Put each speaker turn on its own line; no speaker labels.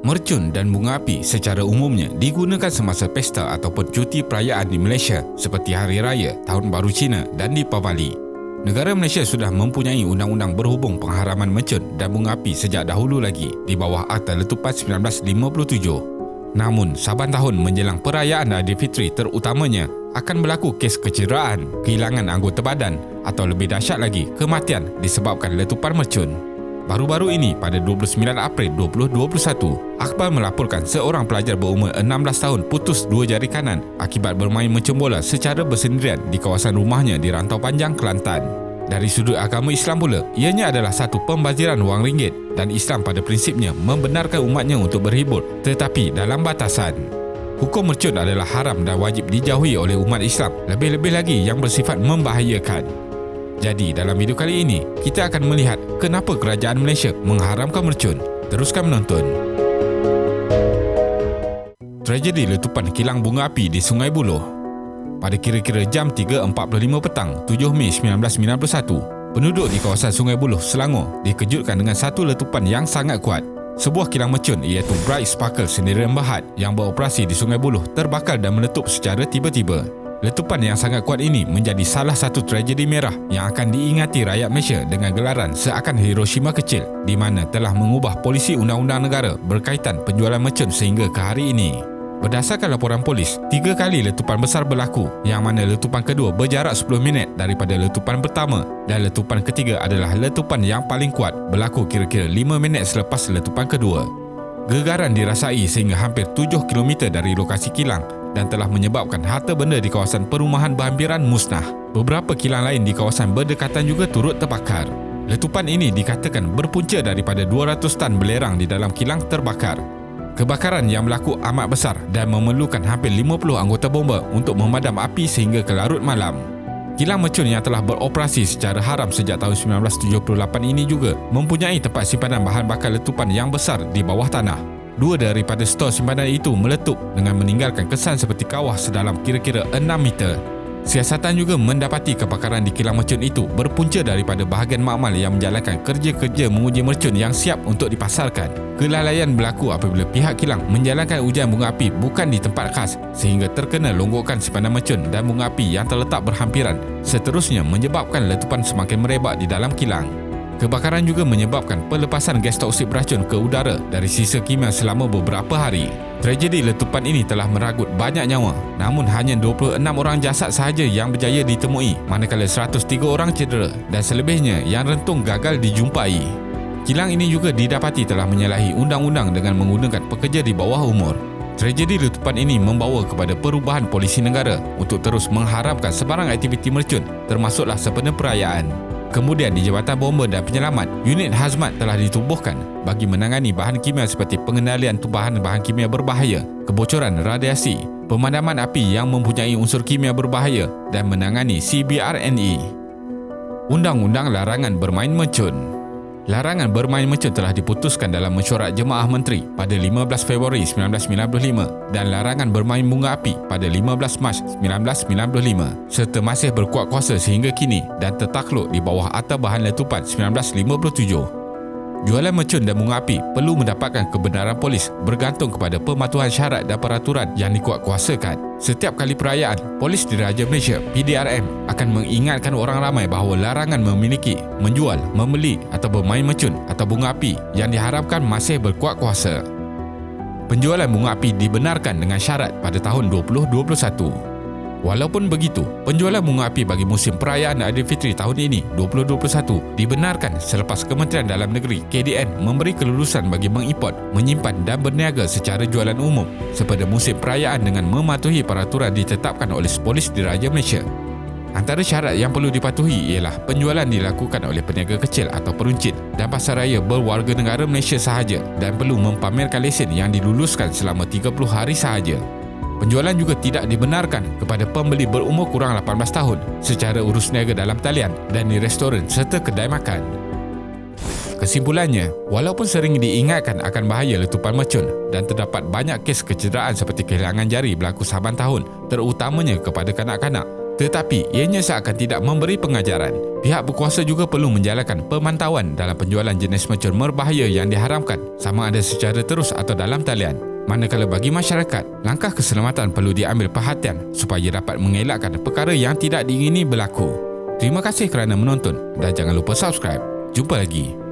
Mercun dan bunga api secara umumnya digunakan semasa pesta ataupun cuti perayaan di Malaysia seperti Hari Raya, Tahun Baru Cina dan Deepavali. Negara Malaysia sudah mempunyai undang-undang berhubung pengharaman mercun dan bunga api sejak dahulu lagi di bawah Akta Letupan 1957. Namun, saban tahun menjelang perayaan Aidilfitri terutamanya akan berlaku kes kecederaan, kehilangan anggota badan atau lebih dahsyat lagi, kematian disebabkan letupan mercun. Baru-baru ini pada 29 April 2021, akhbar melaporkan seorang pelajar berumur 16 tahun putus dua jari kanan akibat bermain mercun bola secara bersendirian di kawasan rumahnya di Rantau Panjang, Kelantan. Dari sudut agama Islam pula, ianya adalah satu pembaziran wang ringgit dan Islam pada prinsipnya membenarkan umatnya untuk berhibur tetapi dalam batasan. Hukum mercun adalah haram dan wajib dijauhi oleh umat Islam, lebih-lebih lagi yang bersifat membahayakan. Jadi dalam video kali ini, kita akan melihat kenapa kerajaan Malaysia mengharamkan mercun. Teruskan menonton. Tragedi letupan kilang bunga api di Sungai Buloh. Pada kira-kira jam 3.45 petang 7 Mei 1991, penduduk di kawasan Sungai Buloh, Selangor dikejutkan dengan satu letupan yang sangat kuat. Sebuah kilang mercun iaitu Bright Sparkle Sendirian Berhad yang beroperasi di Sungai Buloh terbakar dan meletup secara tiba-tiba. Letupan yang sangat kuat ini menjadi salah satu tragedi merah yang akan diingati rakyat Malaysia dengan gelaran seakan Hiroshima kecil, di mana telah mengubah polisi undang-undang negara berkaitan penjualan mercun sehingga ke hari ini. Berdasarkan laporan polis, 3 kali letupan besar berlaku, yang mana letupan kedua berjarak 10 minit daripada letupan pertama dan letupan ketiga adalah letupan yang paling kuat, berlaku kira-kira 5 minit selepas letupan kedua. Gegaran dirasai sehingga hampir 7 km dari lokasi kilang dan telah menyebabkan harta benda di kawasan perumahan berhampiran musnah. Beberapa kilang lain di kawasan berdekatan juga turut terbakar. Letupan ini dikatakan berpunca daripada 200 tan belerang di dalam kilang terbakar. Kebakaran yang berlaku amat besar dan memerlukan hampir 50 anggota bomba untuk memadam api sehingga ke larut malam. Kilang mercun yang telah beroperasi secara haram sejak tahun 1978 ini juga mempunyai tempat simpanan bahan bakar letupan yang besar di bawah tanah. 2 daripada stor simpanan itu meletup dengan meninggalkan kesan seperti kawah sedalam kira-kira 6 meter. Siasatan juga mendapati kebakaran di kilang mercun itu berpunca daripada bahagian makmal yang menjalankan kerja-kerja menguji mercun yang siap untuk dipasarkan. Kelalaian berlaku apabila pihak kilang menjalankan ujian bunga api bukan di tempat khas sehingga terkena longgokan simpanan mercun dan bunga api yang terletak berhampiran, seterusnya menyebabkan letupan semakin merebak di dalam kilang. Kebakaran juga menyebabkan pelepasan gas toksik beracun ke udara dari sisa kimia selama beberapa hari. Tragedi letupan ini telah meragut banyak nyawa, namun hanya 26 orang jasad sahaja yang berjaya ditemui, manakala 103 orang cedera dan selebihnya yang rentung gagal dijumpai. Kilang ini juga didapati telah menyalahi undang-undang dengan menggunakan pekerja di bawah umur. Tragedi letupan ini membawa kepada perubahan polisi negara untuk terus mengharamkan sebarang aktiviti mercun, termasuklah sempena perayaan. Kemudian di Jabatan Bomba dan Penyelamat, unit hazmat telah ditubuhkan bagi menangani bahan kimia seperti pengendalian tumpahan bahan kimia berbahaya, kebocoran radiasi, pemadaman api yang mempunyai unsur kimia berbahaya dan menangani CBRNE. Undang-Undang Larangan Bermain Mercun. Larangan bermain mercun telah diputuskan dalam Mesyuarat Jemaah Menteri pada 15 Februari 1995 dan larangan bermain bunga api pada 15 Mac 1995 serta masih berkuat kuasa sehingga kini dan tertakluk di bawah Akta Bahan Letupan 1957. Jualan mercun dan bunga api perlu mendapatkan kebenaran polis bergantung kepada pematuhan syarat dan peraturan yang dikuatkuasakan. Setiap kali perayaan, Polis Diraja Malaysia (PDRM) akan mengingatkan orang ramai bahawa larangan memiliki, menjual, membeli atau bermain mercun atau bunga api yang diharapkan masih berkuat kuasa. Penjualan bunga api dibenarkan dengan syarat pada tahun 2021. Walaupun begitu, penjualan bunga api bagi musim perayaan Aidilfitri tahun ini 2021 dibenarkan selepas Kementerian Dalam Negeri (KDN) memberi kelulusan bagi mengimport, menyimpan dan berniaga secara jualan umum sepada musim perayaan dengan mematuhi peraturan ditetapkan oleh Polis Diraja Malaysia. Antara syarat yang perlu dipatuhi ialah penjualan dilakukan oleh peniaga kecil atau peruncit dan pasaraya berwarga negara Malaysia sahaja dan perlu mempamerkan lesen yang diluluskan selama 30 hari sahaja. Penjualan juga tidak dibenarkan kepada pembeli berumur kurang 18 tahun secara urus niaga dalam talian dan di restoran serta kedai makan. Kesimpulannya, walaupun sering diingatkan akan bahaya letupan mercun dan terdapat banyak kes kecederaan seperti kehilangan jari berlaku saban tahun, terutamanya kepada kanak-kanak, Tetapi ianya seakan tidak memberi pengajaran. Pihak berkuasa juga perlu menjalankan pemantauan dalam penjualan jenis mercun berbahaya yang diharamkan, sama ada secara terus atau dalam talian. Manakala bagi masyarakat, langkah keselamatan perlu diambil perhatian supaya dapat mengelakkan perkara yang tidak diingini berlaku. Terima kasih kerana menonton dan jangan lupa subscribe. Jumpa lagi.